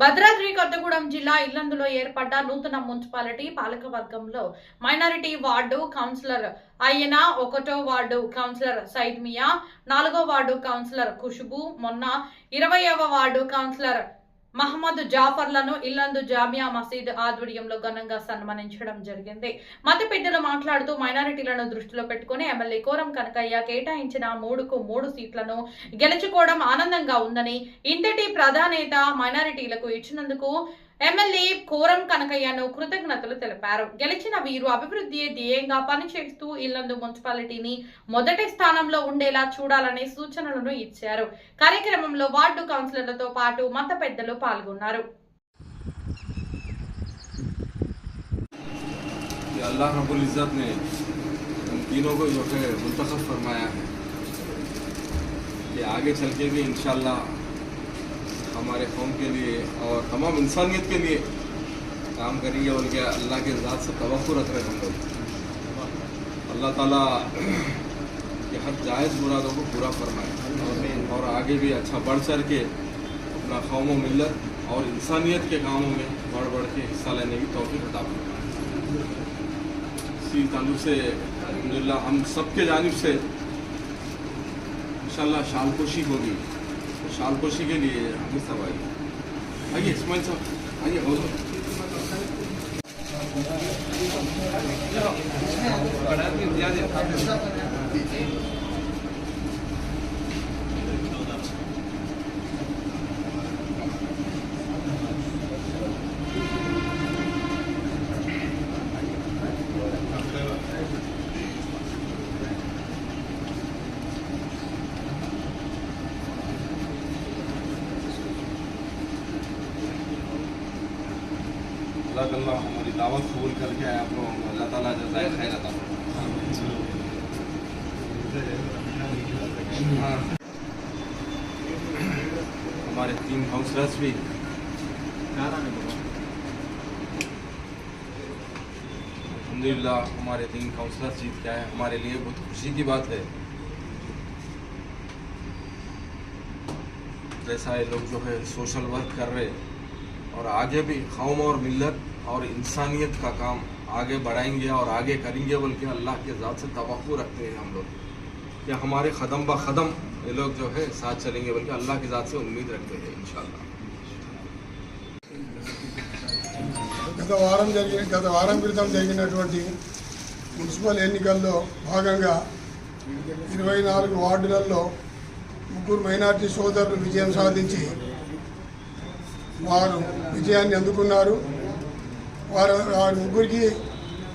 భద్రాద్రి కొత్తగూడెం జిల్లా ఇల్లందులో ఏర్పడ్డ నూతన municipality పాలకవర్గంలో minority ward councillor Ayyanna, 1వ వార్డు కౌన్సిలర్ సైద్ మియా, 4వ వార్డు కౌన్సిలర్ ఖుష్బూ మొన్న, 20వ వార్డు కౌన్సిలర్ మహమ్మద్ జాఫర్లను ఇల్లందు జామియా మసీద్ ఆధ్వర్యంలో ఘనంగా సన్మానించడం జరిగింది. మత పెద్దలు మాట్లాడుతూ మైనారిటీలను దృష్టిలో పెట్టుకుని ఎమ్మెల్యే కోరం కనకయ్య కేటాయించిన 3కు 3 సీట్లను గెలుచుకోవడం ఆనందంగా ఉందని, ఇంతటి ప్రాధాన్యత మైనారిటీలకు ఇచ్చినందుకు ఎమ్మెల్యే కోరం కనకయ్యను కృతజ్ఞతలు తెలిపారు. గెలిచిన వీరు అభివృద్ధి ధ్యేయంగా పనిచేస్తూ ఇల్లందు మున్సిపాలిటీని మొదటి స్థానంలో ఉండేలా చూడాలనే సూచనలను ఇచ్చారు. కార్యక్రమంలో వార్డు కౌన్సిలర్లతో పాటు మత పెద్దలు పాల్గొన్నారు. अल्लाह रब्बुल इज़्ज़त ने इन तीनों को जो है मुंतखब फरमाया है कि आगे चल के भी इंशाअल्लाह हमारे कौम के लिए और तमाम इंसानियत के लिए काम करेंगे। उनके अल्लाह के ज़ात से तवक्कुल रख रहे हम लोग। अल्लाह ताला के हर जायज़ मुरादों को पूरा फरमाए और आगे भी अच्छा बढ़ चढ़ के अपना कौम व मिल्लत और इंसानियत के कामों में बढ़ बढ़ के हिस्सा लेने की तौफीक अता फरमाए। इसी ताल्लुक़ से अल्हम्दुलिल्लाह हम सबके जानिब से इंशाअल्लाह शालपोशी होगी। तो शालपोशी के लिए हम सब आइए इस्माइल साहब आइए अल्लाह हमारी दावत कबूल करके आए आप लोगों को अल्लाह ताला जज़ाए खैर अता फरमाए। हमारे 3 काउंसलर्स भी अल्हम्दुलिल्लाह हमारे 3 काउंसलर्स जीत के आए, हमारे लिए बहुत खुशी की बात है। जैसा ये लोग जो है सोशल वर्क कर रहे और आगे भी कौम और मिल्लत और इंसानियत का काम आगे बढ़ाएंगे और आगे करेंगे बोल के अल्लाह के ज़ात से तवक्कुल रखते हैं हम लोग कि हमारे क़दम ब क़दम ये लोग जो है साथ चलेंगे बोल के अल्लाह की ज़ात से उम्मीद रखते हैं इंशाअल्लाह। గత వారం క్రితం జరిగినటువంటి మున్సిపల్ ఎన్నికల్లో భాగంగా 24 వార్డులలో 3 మైనారిటీ సోదరులు విజయం సాధించి వారు విజయాన్ని అందుకున్నారు. వారి ముగ్గురికి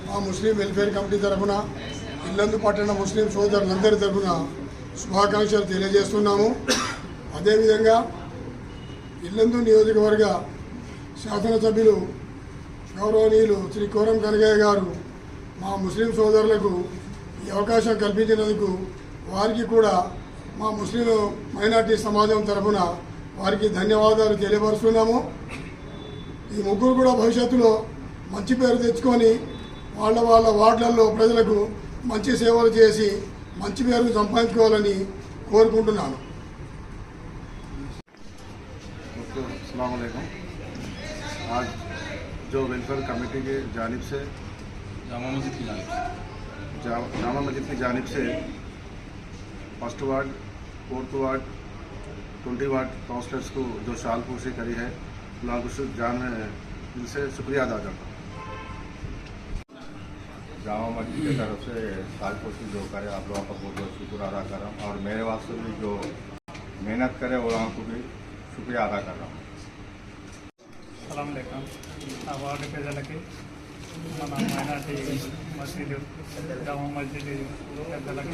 మా ముస్లిం వెల్ఫేర్ కమిటీ తరఫున ఇల్లందు పట్టణ ముస్లిం సోదరులందరి తరఫున శుభాకాంక్షలు తెలియజేస్తున్నాము. అదేవిధంగా ఇల్లందు నియోజకవర్గ శాసనసభ్యులు గౌరవనీయులు శ్రీ కోరం కనకయ్య గారు మా ముస్లిం సోదరులకు ఈ అవకాశం కల్పించినందుకు వారికి కూడా మా ముస్లిం మైనార్టీ సమాజం తరఫున వారికి ధన్యవాదాలు తెలియపరుస్తున్నాము. ఈ ముగ్గురు కూడా భవిష్యత్తులో మంచి పేరు తెచ్చుకొని వాళ్ళ వార్డులలో ప్రజలకు మంచి సేవలు చేసి మంచి పేరు సంపాదించుకోవాలని కోరుకుంటున్నాను. अस्सलाम वालेकुम। आज जो वेलफेयर कमेटी की जानिब से जामा मस्जिद की जानिब से 1st ward 4th ward 20 ward counsellors को जो शालपोशी करी है जान में दिल से शुक्रिया अदा करता हूँ। जामा मस्जिद की तरफ से शालपोशी जो करे आप लोगों का बहुत बहुत शुक्र अदा कर रहा हूँ और मेरे वास्ते भी जो मेहनत करे वो लोगों को भी शुक्रिया अदा कर रहा हूँ। अस्सलाम वालेकुम। ఆ వార్డు ప్రజలకి మన మైనార్టీ మసీదు జామా మస్జిద్ పెద్దలకి